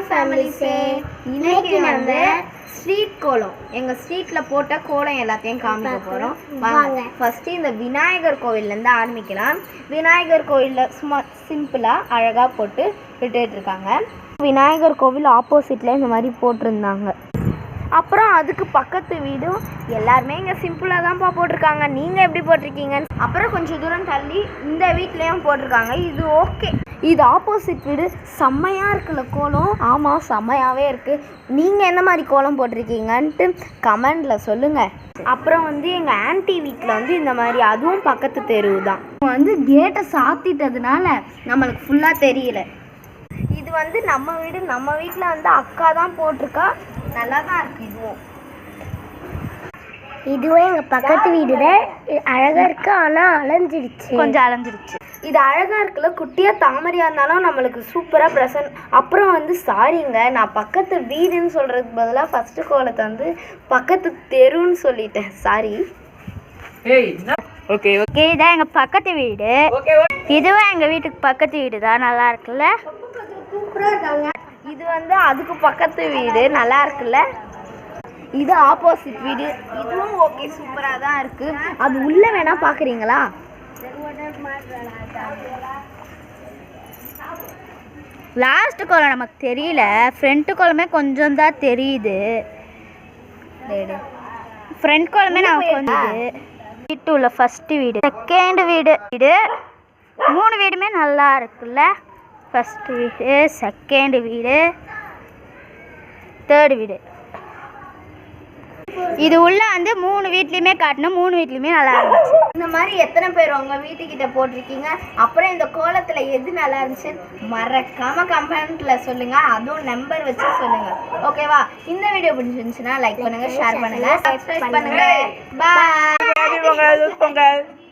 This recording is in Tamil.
ஃபேமிலிஸே, இன்னைக்கு நம்ம ஸ்ட்ரீட் கோலம் எங்கள் ஸ்ட்ரீட்டில் போட்ட கோலம் எல்லாத்தையும் காமிக்க போகிறோம். வாங்க ஃபஸ்ட்டு இந்த விநாயகர் கோவில்லேருந்து ஆரம்பிக்கலாம். விநாயகர் கோவிலில் சும்மா சிம்பிளாக அழகாக போட்டு விட்டுட்ருக்காங்க. விநாயகர் கோவில் ஆப்போசிட்டில் இந்த மாதிரி போட்டிருந்தாங்க. அப்புறம் அதுக்கு பக்கத்து வீடும் எல்லாருமே இங்கே சிம்பிளாக தான்ப்பா போட்டிருக்காங்க. நீங்கள் எப்படி போட்டிருக்கீங்க? அப்புறம் கொஞ்சம் தூரம் தள்ளி இந்த வீட்லேயும் போட்டிருக்காங்க. இது ஓகே. இது ஆப்போசிட் வீடு. செம்மையாக இருக்குல்ல கோலம்? ஆமாம், செம்மையாகவே இருக்குது. நீங்கள் என்ன மாதிரி கோலம் போட்டிருக்கீங்கன்ட்டு கமெண்டில் சொல்லுங்கள். அப்புறம் எங்கள் ஆன்ட்டி வீட்டில் இந்த மாதிரி அதுவும் பக்கத்து தெருவு தான். கேட்டை சாத்திட்டதுனால நம்மளுக்கு ஃபுல்லாக தெரியல. இது நம்ம வீடு. நம்ம வீட்டில் அக்கா தான் போட்டிருக்கா. நல்லா தான் இருக்குது. இதுவும் எங்கள் பக்கத்து வீடு தான். அழகாக இருக்குது, ஆனால் அலைஞ்சிருச்சு, கொஞ்சம் அலைஞ்சிருச்சு. இது அழகாக இருக்குல்ல? குட்டியாக தாமரையாக இருந்தாலும் நம்மளுக்கு சூப்பராக ப்ரெசன்ட். அப்புறம் சாரிங்க, நான் பக்கத்து வீடுன்னு சொல்கிறதுக்கு பதிலாக ஃபஸ்ட்டு கோலத்தை பக்கத்து தெருன்னு சொல்லிட்டேன். சாரி. ஓகே ஓகே, இதான் எங்கள் பக்கத்து வீடு. இதுவும் எங்கள் வீட்டுக்கு பக்கத்து வீடு தான். நல்லா இருக்குல்ல? சூப்பராக இருக்காங்க. இது அதுக்கு பக்கத்து வீடு. நல்லா இருக்குல்ல? இது ஆப்போசிட் வீடு. இதுவும் ஓகே, சூப்பராக தான் இருக்குது. அது உள்ளே வேணால் பார்க்குறீங்களா? லாஸ்ட் கோலம் நமக்கு தெரியல, ஃப்ரண்ட் கோலமே கொஞ்சம் தான் தெரியுது. ஃப்ரண்ட் கோலமே நமக்கு வீட்டு உள்ள ஃபஸ்ட்டு வீடு, செகண்ட் வீடு, 3 வீடுமே நல்லா இருக்குல்ல? ஃபஸ்ட்டு வீடு, செகண்ட் வீடு, தேர்டு வீடு. இது உள்ள 3 வீட்லேயுமே காட்டணும். 3 வீட்லேயுமே நல்லா இருந்துச்சு. இந்த மாதிரி எத்தனை பேர் உங்கள் வீட்டுக்கிட்ட போட்டிருக்கீங்க? அப்புறம் இந்த கோலத்தில் எது நல்லா இருந்துச்சு மறக்காமல் கமெண்ட்டில் சொல்லுங்கள். அதுவும் நம்பர் வச்சு சொல்லுங்கள். ஓகேவா? இந்த வீடியோ பிடிச்சிருந்துச்சுன்னா லைக் பண்ணுங்கள், ஷேர் பண்ணுங்கள், சப்ஸ்கிரைப் பண்ணுங்கள். பாய்.